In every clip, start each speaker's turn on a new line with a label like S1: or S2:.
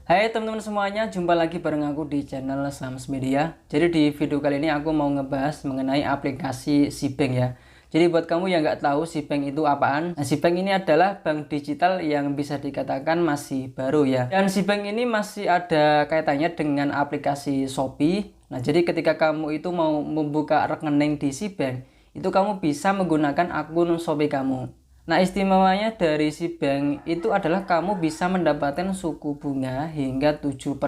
S1: Hai teman-teman semuanya, jumpa lagi bareng aku di channel Sams Media. Jadi di video kali ini aku mau ngebahas mengenai aplikasi SIBank ya. Jadi buat kamu yang nggak tahu SIBank itu apaan, nah, SIBank ini adalah bank digital yang bisa dikatakan masih baru ya. Dan SIBank ini masih ada kaitannya dengan aplikasi Shopee. Nah jadi ketika kamu itu mau membuka rekening di SIBank, itu kamu bisa menggunakan akun Shopee kamu. Nah, istimewanya dari SIBank itu adalah kamu bisa mendapatkan suku bunga hingga 7%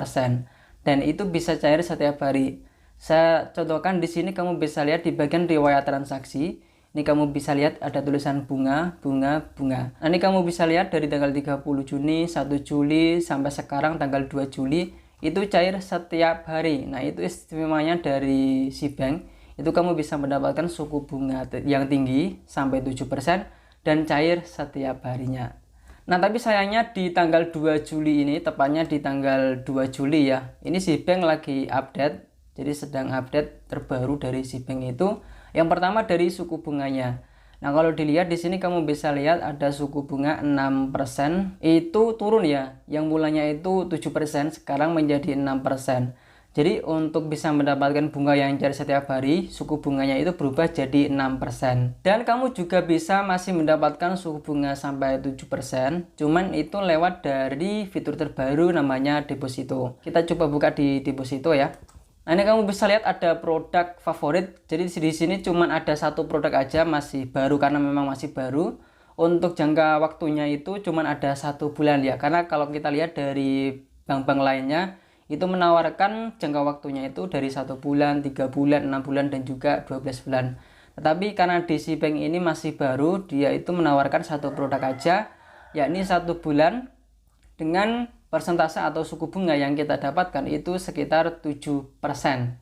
S1: dan itu bisa cair setiap hari. Saya contohkan di sini kamu bisa lihat di bagian riwayat transaksi. Ini kamu bisa lihat ada tulisan bunga, bunga, bunga. Nah, ini kamu bisa lihat dari tanggal 30 Juni, 1 Juli sampai sekarang tanggal 2 Juli itu cair setiap hari. Nah, itu istimewanya dari SIBank. Itu kamu bisa mendapatkan suku bunga yang tinggi sampai 7% dan cair setiap harinya. Nah, tapi sayangnya di tanggal 2 Juli ini, tepatnya di tanggal 2 Juli ya, ini SIBank lagi update, jadi sedang update terbaru dari SIBank itu. Yang pertama dari suku bunganya. Nah, kalau dilihat di sini kamu bisa lihat ada suku bunga 6%, itu turun ya. Yang mulanya itu 7%, sekarang menjadi 6%. Jadi untuk bisa mendapatkan bunga yang cair setiap hari, suku bunganya itu berubah jadi 6%. Dan kamu juga bisa masih mendapatkan suku bunga sampai 7%, cuman itu lewat dari fitur terbaru namanya deposito. Kita coba buka di deposito ya. Nah, ini kamu bisa lihat ada produk favorit. Jadi di sini cuman ada satu produk aja, masih baru karena memang masih baru. Untuk jangka waktunya itu cuman ada 1 bulan ya. Karena kalau kita lihat dari bank-bank lainnya, itu menawarkan jangka waktunya itu dari 1 bulan, 3 bulan, 6 bulan, dan juga 12 bulan. Tetapi karena di SIBank ini masih baru, dia itu menawarkan satu produk aja, yakni 1 bulan dengan persentase atau suku bunga yang kita dapatkan itu sekitar 7%.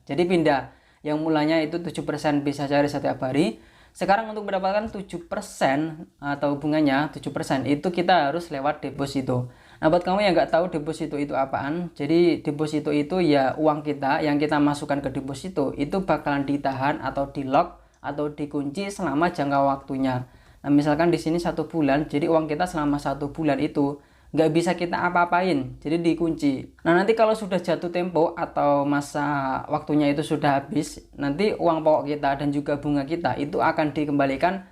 S1: Jadi pindah, yang mulanya itu 7% bisa cari setiap hari. Sekarang untuk mendapatkan 7% atau bunganya 7% itu kita harus lewat deposito. Nah, buat kamu yang nggak tahu deposito itu apaan, jadi deposito itu ya uang kita yang kita masukkan ke deposito itu bakalan ditahan atau di lock atau dikunci selama jangka waktunya. Nah, misalkan di sini 1 bulan, jadi uang kita selama 1 bulan itu nggak bisa kita apa-apain, jadi dikunci. Nah, nanti kalau sudah jatuh tempo atau masa waktunya itu sudah habis, nanti uang pokok kita dan juga bunga kita itu akan dikembalikan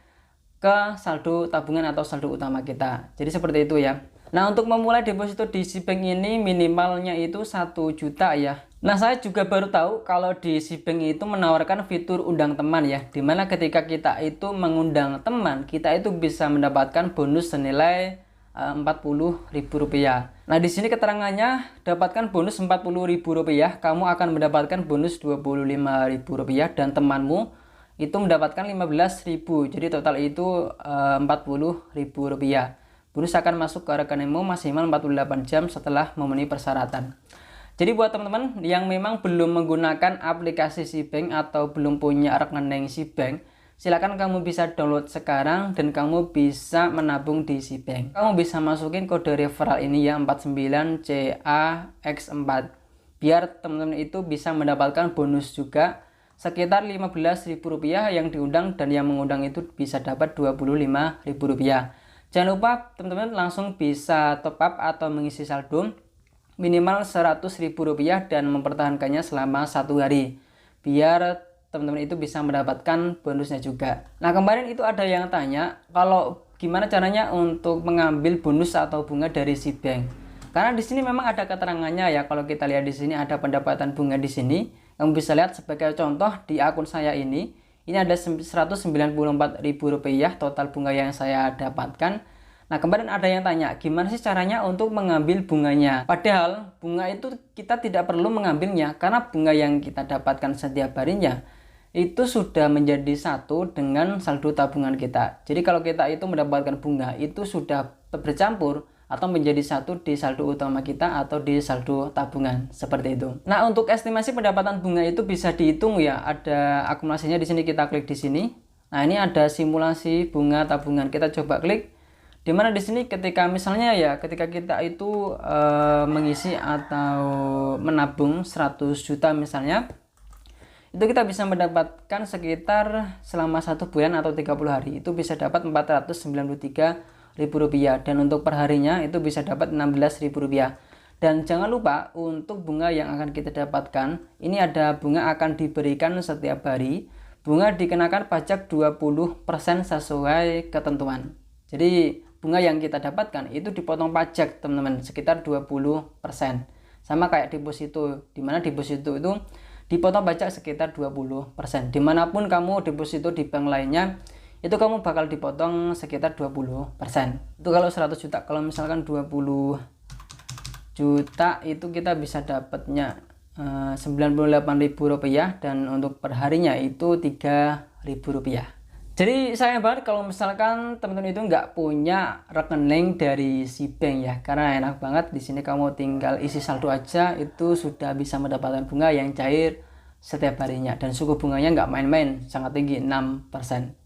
S1: ke saldo tabungan atau saldo utama kita. Jadi seperti itu ya. Nah, untuk memulai deposito di SIBank ini minimalnya itu 1 juta ya. Nah, saya juga baru tahu kalau di SIBank itu menawarkan fitur undang teman ya, dimana ketika kita itu mengundang teman, kita itu bisa mendapatkan bonus senilai Rp40.000. Nah, di sini keterangannya dapatkan bonus Rp40.000, kamu akan mendapatkan bonus Rp25.000 dan temanmu itu mendapatkan 15.000. Jadi total itu Rp40.000. Bonus akan masuk ke rekeningmu maksimal 48 jam setelah memenuhi persyaratan. Jadi buat teman-teman yang memang belum menggunakan aplikasi SIBank atau belum punya rekening SIBank, silakan kamu bisa download sekarang dan kamu bisa menabung di SIBank. Kamu bisa masukin kode referral ini ya, 49CAX4, biar teman-teman itu bisa mendapatkan bonus juga sekitar Rp15.000 yang diundang, dan yang mengundang itu bisa dapat Rp25.000. Jangan lupa teman-teman langsung bisa top up atau mengisi saldo minimal Rp100.000 dan mempertahankannya selama 1 hari, biar teman-teman itu bisa mendapatkan bonusnya juga. Nah, kemarin itu ada yang tanya kalau gimana caranya untuk mengambil bonus atau bunga dari SIBank. Karena di sini memang ada keterangannya ya. Kalau kita lihat di sini ada pendapatan bunga di sini. Kamu bisa lihat sebagai contoh di akun saya ini ada Rp194.000 total bunga yang saya dapatkan. Nah, kemarin ada yang tanya gimana sih caranya untuk mengambil bunganya. Padahal bunga itu kita tidak perlu mengambilnya, karena bunga yang kita dapatkan setiap harinya itu sudah menjadi satu dengan saldo tabungan kita. Jadi kalau kita itu mendapatkan bunga itu sudah bercampur atau menjadi satu di saldo utama kita atau di saldo tabungan, seperti itu. Nah, untuk estimasi pendapatan bunga itu bisa dihitung ya, ada akumulasinya di sini, kita klik di sini. Nah, ini ada simulasi bunga tabungan, kita coba klik. Dimana di sini ketika misalnya ya, ketika kita itu mengisi atau menabung 100 juta misalnya, itu kita bisa mendapatkan sekitar selama 1 bulan atau 30 hari itu bisa dapat Rp493.000, dan untuk perharinya itu bisa dapat Rp16.000. Dan jangan lupa untuk bunga yang akan kita dapatkan, ini ada bunga akan diberikan setiap hari. Bunga dikenakan pajak 20% sesuai ketentuan. Jadi bunga yang kita dapatkan itu dipotong pajak teman-teman, sekitar 20%. Sama kayak deposito, dimana deposito itu dipotong pajak sekitar 20%. Dimanapun kamu deposito di bank lainnya, itu kamu bakal dipotong sekitar 20%. Itu kalau 100 juta, kalau misalkan 20 juta itu kita bisa dapatnya Rp98.000, dan untuk perharinya itu Rp3.000. Jadi sayang banget kalau misalkan teman-teman itu nggak punya rekening dari si bank ya, karena enak banget di sini kamu tinggal isi saldo aja itu sudah bisa mendapatkan bunga yang cair setiap harinya, dan suku bunganya nggak main-main, sangat tinggi 6%.